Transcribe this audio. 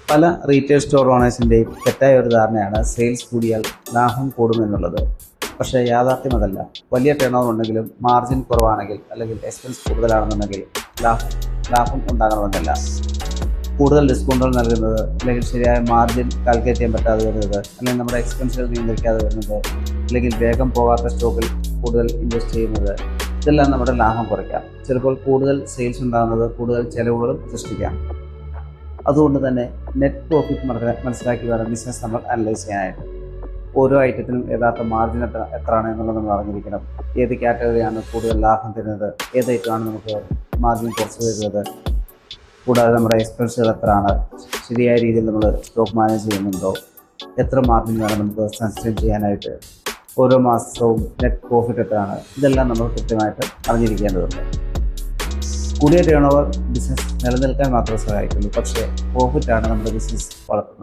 പല retail store ഓണേഴ്സിൻ്റെയും തെറ്റായ ഒരു ധാരണയാണ് സെയിൽസ് കൂടിയാൽ ലാഭം കൂടുമെന്നുള്ളത്. പക്ഷേ യാഥാർത്ഥ്യം അതല്ല. വലിയ ടേൺ ഓവർ ഉണ്ടെങ്കിലും മാർജിൻ കുറവാണെങ്കിൽ അല്ലെങ്കിൽ എക്സ്പെൻസ് കൂടുതലാണെന്നുണ്ടെങ്കിൽ ലാഭം ഉണ്ടാകണമെന്നില്ല. കൂടുതൽ ഡിസ്കൗണ്ടുകൾ നൽകുന്നത്, അല്ലെങ്കിൽ ശരിയായ മാർജിൻ കാൽക്കുലേറ്റ് ചെയ്യാൻ പറ്റാതെ വരുന്നത്, അല്ലെങ്കിൽ നമ്മുടെ എക്സ്പെൻസുകൾ നിയന്ത്രിക്കാതെ വരുന്നത്, അല്ലെങ്കിൽ വേഗം പോകാത്ത സ്റ്റോക്കിൽ കൂടുതൽ ഇൻവെസ്റ്റ് ചെയ്യുന്നത്, ഇതെല്ലാം നമ്മുടെ ലാഭം കുറയ്ക്കാം. ചിലപ്പോൾ കൂടുതൽ സെയിൽസ് ഉണ്ടാകുന്നത് കൂടുതൽ ചെലവുകളും സൃഷ്ടിക്കാം. അതുകൊണ്ട് തന്നെ നെറ്റ് പ്രോഫിറ്റ് മനസ്സിലാക്കി വേണം ബിസിനസ് നമ്മൾ അനലൈസ് ചെയ്യാനായിട്ട്. ഓരോ ഐറ്റത്തിനും യഥാർത്ഥ മാർജിൻ എത്രയാണ് എന്നുള്ളത് നമ്മൾ അറിഞ്ഞിരിക്കണം. ഏത് കാറ്റഗറിയാണ് കൂടുതൽ ലാഭം തരുന്നത്, ഏത് ഐറ്റമാണ് നമുക്ക് മാർജിൻ കുറച്ച് തരുന്നത്, കൂടാതെ നമ്മുടെ എക്സ്പെൻസുകൾ എത്രയാണ്, ശരിയായ രീതിയിൽ നമ്മൾ സ്റ്റോക്ക് മാനേജ് ചെയ്യുന്നുണ്ടോ, എത്ര മാർജിൻ വേണം നമുക്ക് സസ്റ്റെയിൻ ചെയ്യാനായിട്ട്, ഓരോ മാസവും നെറ്റ് പ്രോഫിറ്റ് എത്രയാണ്, ഇതെല്ലാം നമ്മൾ കൃത്യമായിട്ട് അറിഞ്ഞിരിക്കേണ്ടതുണ്ട്. കൂടിയ ടേൺ ഓവർ ബിസിനസ് നിലനിൽക്കാൻ മാത്രമേ സഹായിക്കുള്ളൂ, പക്ഷേ പ്രോഫിറ്റാണ് നമ്മുടെ ബിസിനസ് വളർത്തുന്നത്.